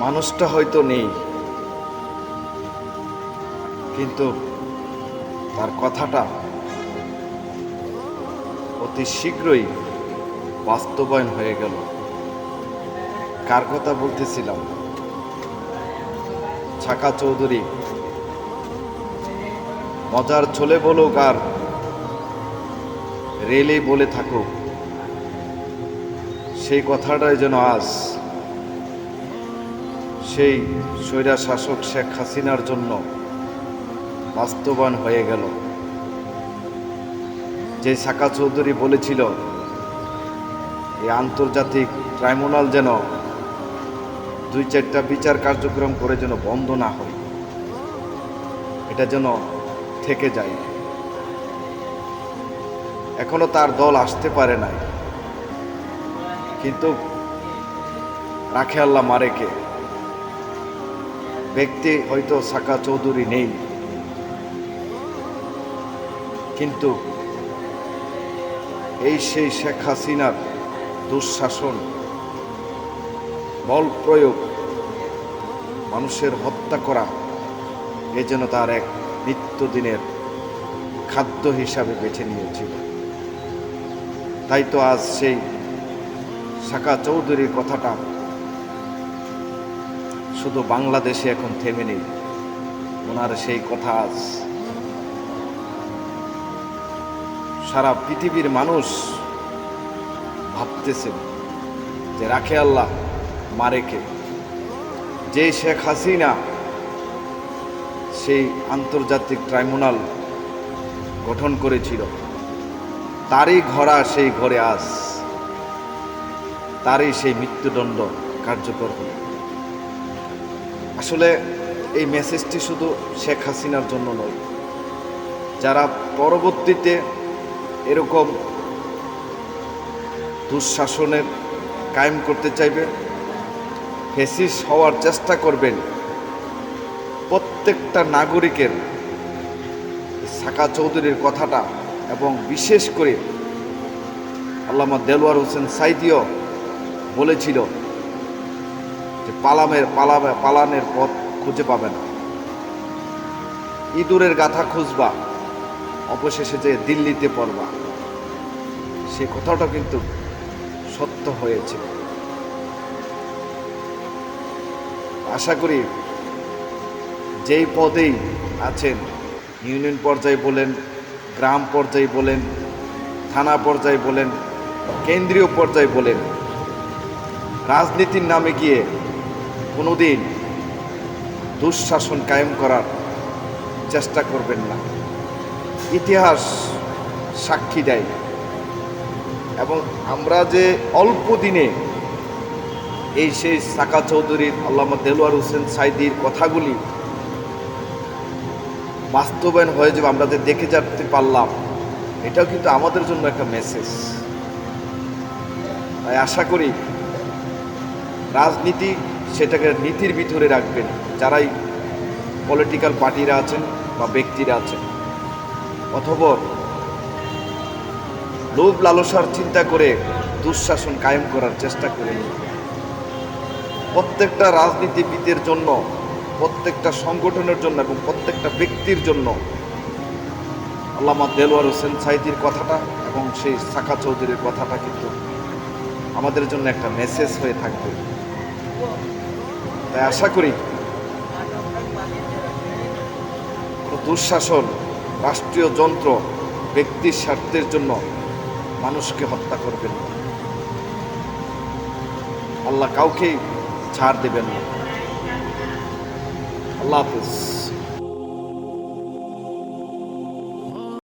মানুষটা হয়তো নেই, কিন্তু তার কথাটা অতি শীঘ্রই বাস্তবায়ন হয়ে গেল। কার কথা বলতেছিলাম? ছাকা চৌধুরী। মজার ছলে বলুক আর রেলেই বলে থাকুক, সেই কথাটাই যেন আজ সেই স্বৈরা শাসক শেখ হাসিনার জন্য বাস্তবায়ন হয়ে গেল। যে ছাকা চৌধুরী বলেছিল এই আন্তর্জাতিক ট্রাইব্যুনাল যেন 2-4টা বিচার কার্যক্রম করে যেন বন্ধ না হয়, এটা যেন থেকে যায়। এখনো তার দল আসতে পারে নাই, কিন্তু রাখে আল্লাহ মারেকে। ব্যক্তি হয়তো ছাকা চৌধুরী নেই, কিন্তু এই সেই শেখ হাসিনার দুঃশাসন, বল প্রয়োগ, মানুষের হত্যা করা, এ যেন তার এক নিত্যদিনের খাদ্য হিসাবে বেছে নিয়েছিল। তাই তো আজ সেই ছাকা চৌধুরীর কথাটা শুধু বাংলাদেশে এখন থেমে নেই, ওনার সেই কথা আজ সারা পৃথিবীর মানুষ ভাবতেছেন যে রাখে আল্লাহ মারেকে। যে শেখ হাসিনা সেই আন্তর্জাতিক ট্রাইব্যুনাল গঠন করেছিল, তারই ঘোড়া সেই ঘরে আজ তারই সেই মৃত্যুদণ্ড কার্যকর হল। আসলে এই মেসেজটি শুধু শেখ হাসিনার জন্য নয়, যারা পরবর্তীতে এরকম দুঃশাসনের কায়েম করতে চাইবে, ফ্যাসিস্ট হওয়ার চেষ্টা করবেন, প্রত্যেকটা নাগরিকের ছাকা চৌধুরীর কথাটা, এবং বিশেষ করে আল্লামা দেলোয়ার হোসেন সাঈদীও বলেছিল যে পালানের পথ খুঁজে পাবে না, ইঁদুরের গাথা খুঁজবা, অবশেষে যে দিল্লিতে পড়বা। সে কথাটা কিন্তু সত্য হয়েছে। আশা করি যেই পদেই আছেন, ইউনিয়ন পর্যায়ে বলেন, গ্রাম পর্যায়ে বলেন, থানা পর্যায়ে বলেন, কেন্দ্রীয় পর্যায়ে বলেন, রাজনীতির নামে গিয়ে কোনোদিন দুঃশাসন কায়েম করার চেষ্টা করবেন না। ইতিহাস সাক্ষী দেয়, এবং আমরা যে অল্প দিনে এই সেই ছাকা চৌধুরীর, আল্লামা দেলোয়ার হোসেন সাঈদীর কথাগুলি বাস্তবায়ন হয়ে যাবে, আমরা যে দেখে যেতে পারলাম, এটাও কিন্তু আমাদের জন্য একটা মেসেজ। তাই আশা করি রাজনীতি সেটাকে নীতির ভিতরে রাখবেন, যারাই পলিটিক্যাল পার্টিরা আছেন বা ব্যক্তিরা আছেন, অথবা লোভ লালসার চিন্তা করে দুঃশাসন কায়েম করার চেষ্টা করেন। প্রত্যেকটা রাজনীতিবিদের জন্য, প্রত্যেকটা সংগঠনের জন্য এবং প্রত্যেকটা ব্যক্তির জন্য আল্লামা দেলোয়ার হোসেন সাঈদীর কথাটা এবং সেই ছাকা চৌধুরীর কথাটা কিন্তু আমাদের জন্য একটা মেসেজ হয়ে থাকবে। তাই আশা করি দুঃশাসন, রাষ্ট্রীয় যন্ত্র ব্যক্তির স্বার্থের জন্য মানুষকে হত্যা করবেন না। আল্লাহ কাউকেই ছাড় দেবেন না। আল্লাহ হাফেজ।